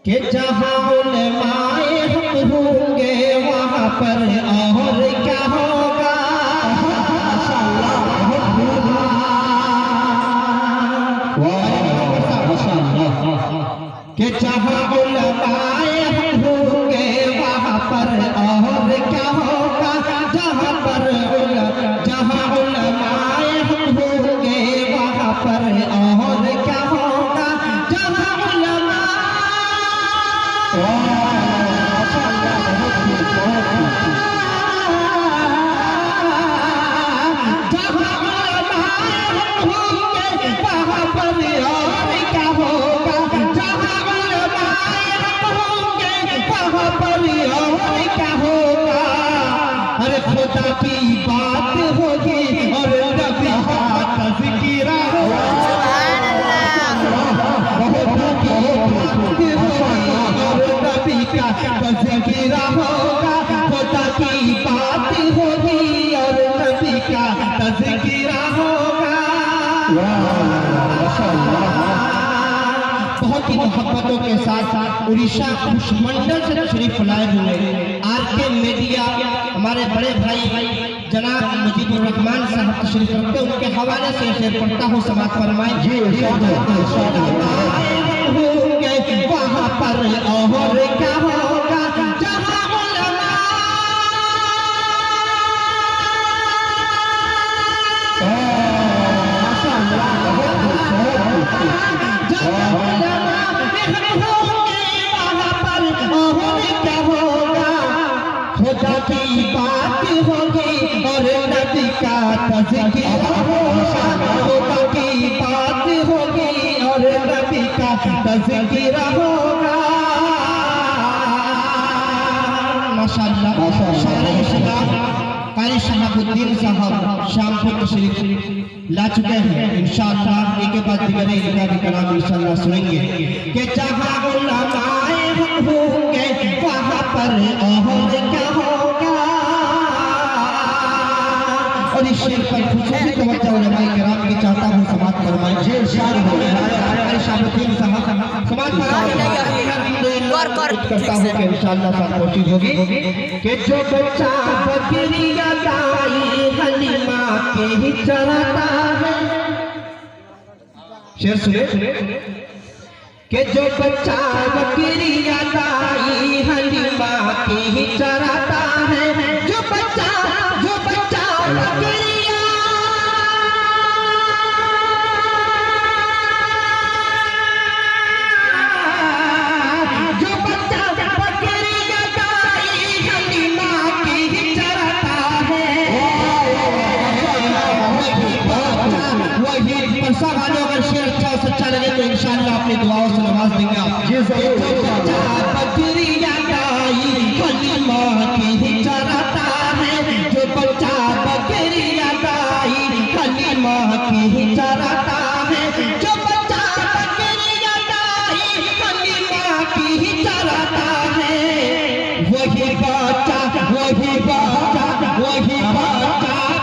कि जहाँ उलमाए हम होंगे वहाँ पर और क्या होगा। कि जहाँ उलमाए हम होंगे वहाँ पर और क्या होगा। जहाँ उलमाए हम होंगे वहाँ पर और क्या होगा। जहाँ खुदा की बात होगी और नबी का तज़किरा होगा। नबी का तज़किरा होगा। खुदा की बात होगी और नबी का तज़किरा होगा। बहुत ही मोहब्बतों के साथ उड़ीसा मंडल से तशरीफ लाए हुए आरके मीडिया हमारे बड़े भाई जनाब मुजीबुर रहमान साहब तशरीफ रखते, उनके हवाले से शेर पढ़ता हूँ, समाज फरमाएं। वहाँ पर और क्या होगा। जहाँ खुदा की बात होगी और नबी का तज़किरा होगा। खुदा की बात होगी और नबी का तज़किरा होगा। माशाअल्लाह कारी शहाबुद्दीन साहब शामपुर तशरीफ ला चुके हैं। इंशाअल्लाह एक के बाद दिगर इनका भी कलाम इंशाअल्लाह सुनेंगे। कि जहाँ उलमाए हम होंगे वहाँ पर और क्या होगा। और इस शेर पर खुसूसी तवज्जो उलमाए किराम की चाहता हूँ, समाज फरमाएं। ये शायर हो कारी शहाबुद्दीन साहब समाज करता हूँ कि इंशाअल्लाह सब कोशिश होगी। कि जो बच्चा बकरिया गाई हलीमा के ही चराता है। शेर सुने। कि जो बच्चा बकरिया गाई हलीमा के ही चराता है। जो बच्चा बकरिया अगर शेर सच्चा लगे तो इंशाअल्लाह अपनी दुआओं से नवाज देंगे आप। बकरिया गाई हलीमा की ही चराता है। जो बच्चा बकरिया गाई हलीमा की ही चराता है। जो बच्चा बकरिया गाई हलीमा की ही चराता है। वही बच्चा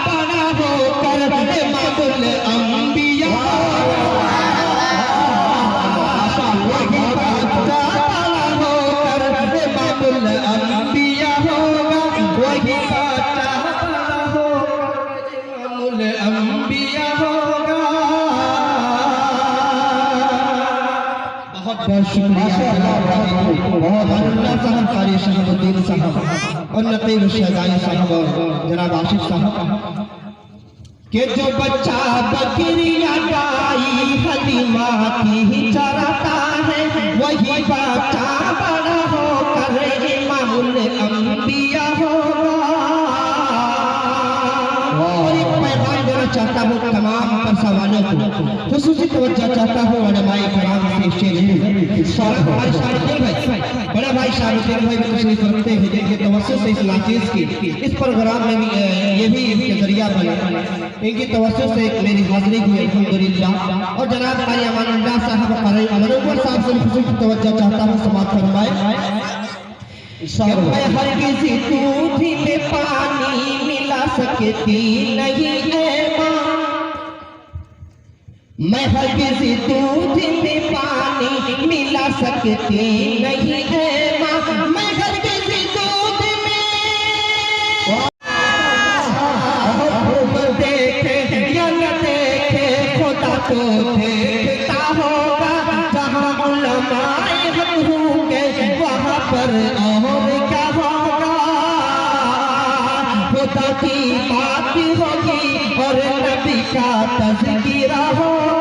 बड़ा होकर इमामुल अंबिया बहुत शुक्रिया साहब कारी शहाबुद्दीन साहब और नकीब शहजाई साहब और जनाब आशिफ साहब। कि जो बच्चा बकरिया गाई हलीमा की ही चराता है। वही बच्चा बड़ा होकर इमामुल अंबिया होगा। और एक पैगाम देना चाहता हूँ तमाम परसा वालों को, खुसूसी तवज्जो चाहता हूँ उलमाए किराम से। हमारे शाहरुद्दीन भाई बड़ा भाई शाहरुद्दीन भाई तशरीफ रखते हैं जिनके तवज्जो से इस नाचीज की इस प्रोग्राम में ये भी इनके जरिया बने। इनकी तवज्जो से मेरी हाजिरी हुई अल्हम्दुलिल्लाह। और जनाब कारी अमानुल्लाह साहब कारी अमरुल्लाह साहब से खुसूसी तवज्जो चाहता हूँ, समाज फरमाएं। मैं हरगिज़ दूधी में पानी मिला सकती नहीं है माँ। मैं हर किसी दूध में पानी मिला सकती नहीं है माँ, मैं हर किसी दूध में देखे या न देखे खुदा तो देखता होगा, जहाँ उलमाए हक होंगे वहाँ पर और क्या होगा। खुदा की बात होगी और नबी का तज़किरा होगा।